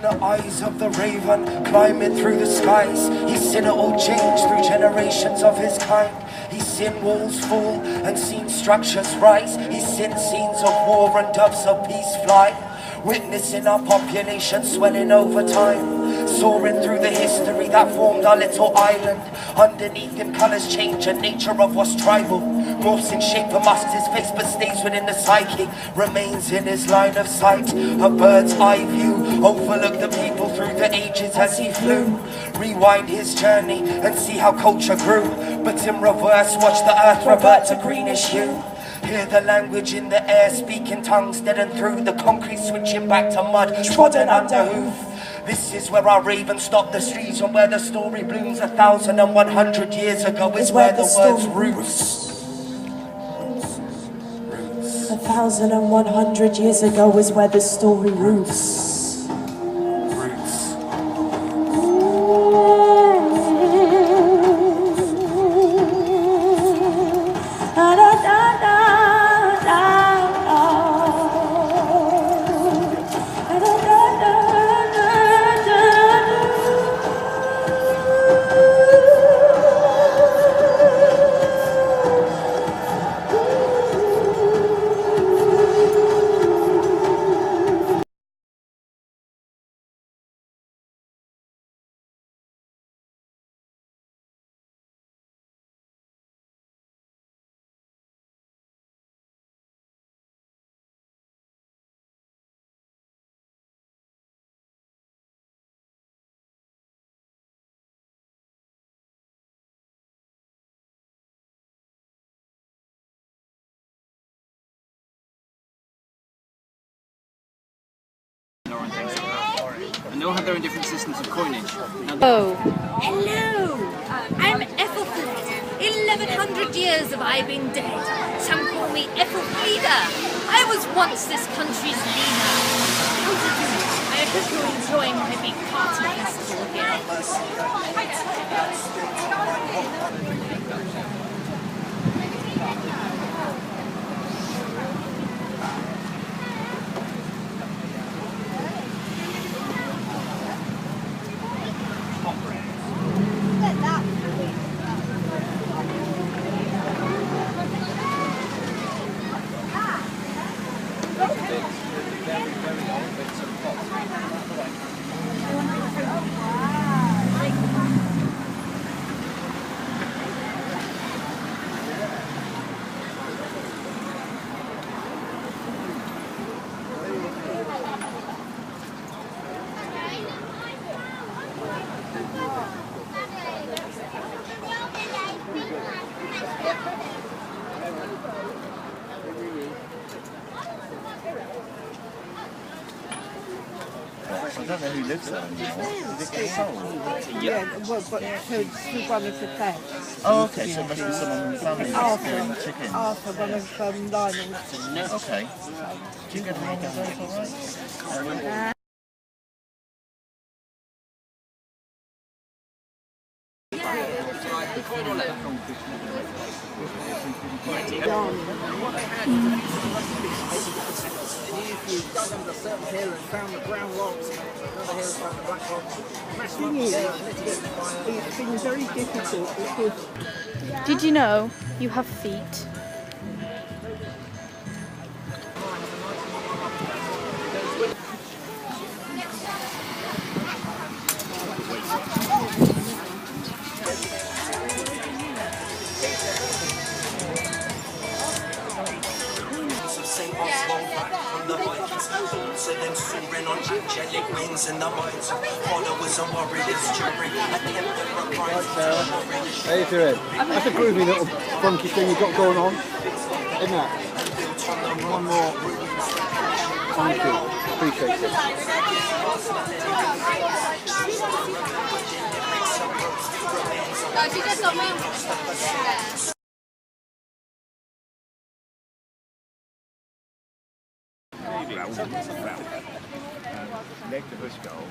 the eyes of the raven, climbing through the skies. He's seen it all change through generations of his kind. He's seen walls fall and seen structures rise. He's seen scenes of war and doves of peace fly. Witnessing our population swelling over time, soaring through the history that formed our little island. Underneath him colours change and nature of what's tribal morphs in shape and masks his face but stays within the psyche. Remains in his line of sight, a bird's eye view. Overlook the people through the ages as he flew. Rewind his journey and see how culture grew. But in reverse watch the earth revert to greenish hue. Hear the language in the air, speaking tongues dead and through. The concrete switching back to mud, trodden under hoof. This is where our ravens stop the streets, and where the story blooms 1,100 years ago is where the words roots. 1,100 years ago is where the story roots. And they all have their own different systems of coinage. Oh. Hello! I'm Aethelflaed. 1,100 years have I been dead. Some call me Aethelflaed. I was once this country's leader. How do you do? I hope you're enjoying my big party festival here. I don't know who lives there anymore. Is it getting sold? Yeah, well, but through one of the thefts. Oh, okay, so it must be someone in the family that's doing chickens. Arthur, one of Lionel's. Okay. Do you get along with those all right? It's been very difficult because Did you know you have feet? And then soaring on angelic wings in the minds of followers and warriors during How you doing? That's a groovy little funky thing you've got going on, isn't that? One more. Thank you. Appreciate it. She just got me. Leg to the skull.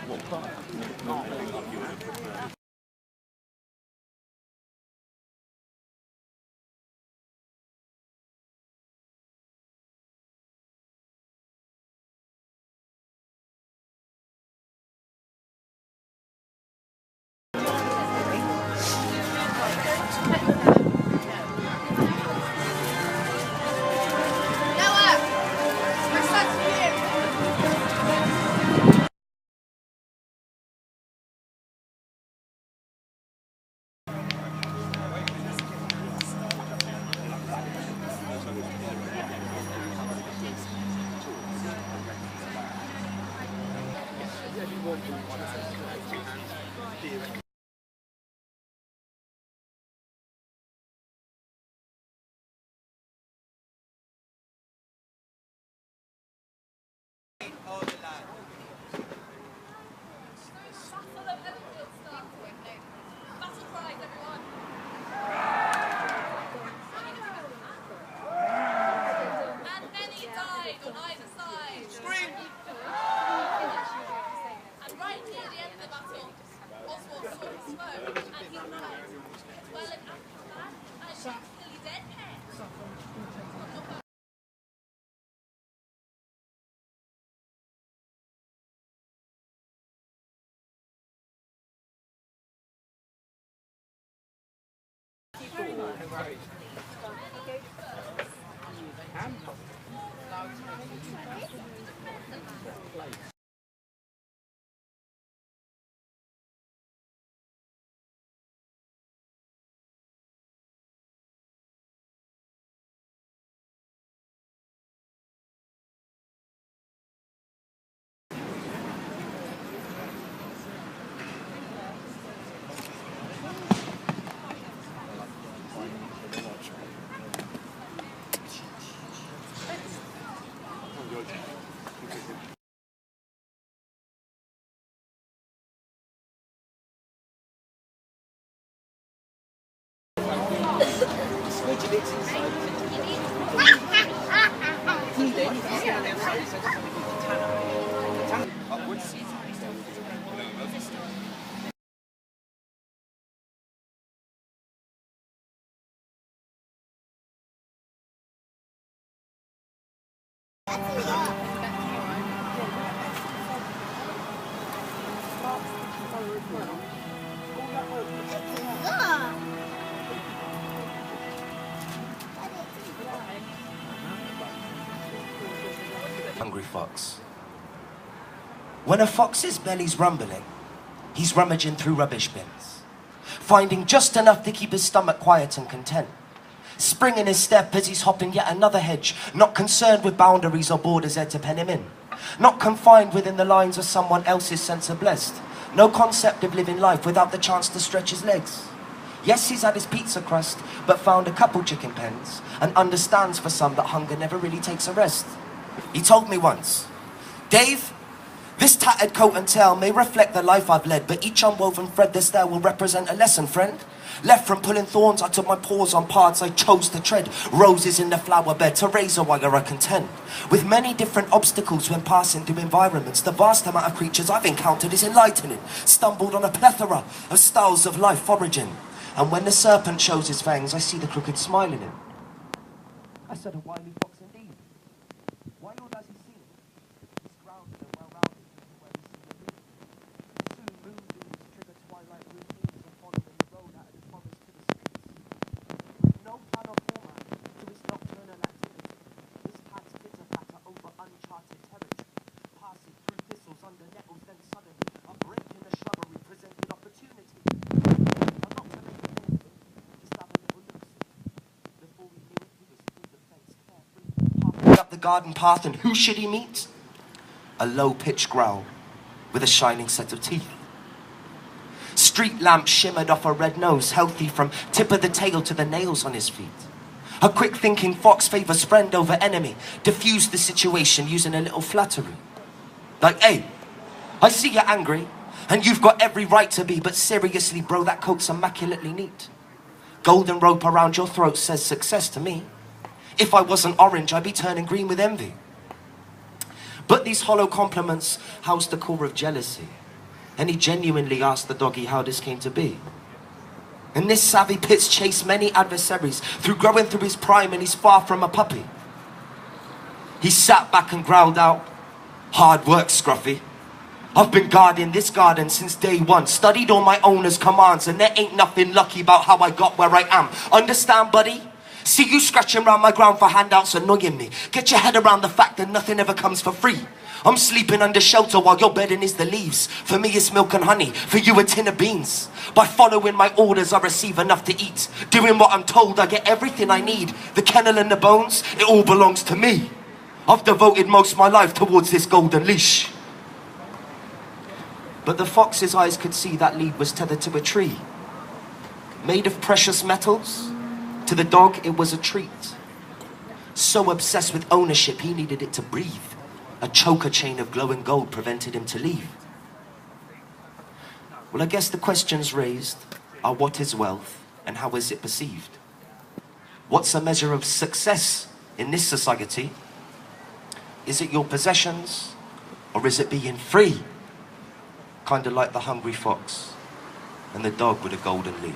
What part? Hungry fox. When a fox's belly's rumbling, he's rummaging through rubbish bins, finding just enough to keep his stomach quiet and content. Spring in his step as he's hopping yet another hedge, not concerned with boundaries or borders there to pen him in, not confined within the lines of someone else's sense of blessed. No concept of living life without the chance to stretch his legs. Yes, he's had his pizza crust, but found a couple chicken pens, and understands for some that hunger never really takes a rest. He told me once, Dave, this tattered coat and tail may reflect the life I've led, but each unwoven thread that's there will represent a lesson, friend. Left from pulling thorns, I took my paws on paths I chose to tread, roses in the flower bed to raise a while I contend. With many different obstacles when passing through environments, the vast amount of creatures I've encountered is enlightening. Stumbled on a plethora of styles of life foraging, and when the serpent shows his fangs, I see the crooked smile in him. I said, a wily fox indeed. Why not does he see it? He's grounded and well-rounded where we see the moon. Soon moonbeams trigger twilight routines and following the road out of the forest to the streets. No plan or format to his nocturnal activity. His paths pitter-patter over uncharted territory, passing through thistles under nettles, then suddenly a break in the shrubbery presented opportunity. I'm not to make it anything, just have a little look-see. Before we knew it, he was through the fence, carefree, halfway up the garden path, and who should he meet? A low-pitched growl with a shining set of teeth. Street lamps shimmered off a red nose, healthy from tip of the tail to the nails on his feet. A quick-thinking fox favors friend over enemy, diffused the situation using a little flattery. Like, hey, I see you're angry, and you've got every right to be, but seriously, bro, that coat's immaculately neat. Golden rope around your throat says success to me. If I wasn't orange, I'd be turning green with envy. But these hollow compliments house the core of jealousy, and he genuinely asked the doggy how this came to be. And this savvy pit's chased many adversaries through growing through his prime, and he's far from a puppy. He sat back and growled out, hard work, Scruffy. I've been guarding this garden since day one, studied all my owner's commands, and there ain't nothing lucky about how I got where I am. Understand, buddy? See you scratching around my ground for handouts annoying me. Get your head around the fact that nothing ever comes for free. I'm sleeping under shelter while your bedding is the leaves. For me it's milk and honey, for you a tin of beans. By following my orders I receive enough to eat. Doing what I'm told I get everything I need. The kennel and the bones, it all belongs to me. I've devoted most of my life towards this golden leash. But the fox's eyes could see that lead was tethered to a tree. Made of precious metals, to the dog it was a treat. So obsessed with ownership, he needed it to breathe. A choker chain of glowing gold prevented him to leave. Well, I guess the questions raised are what is wealth and how is it perceived? What's a measure of success in this society? Is it your possessions or is it being free? Kind of like the hungry fox and the dog with a golden lead.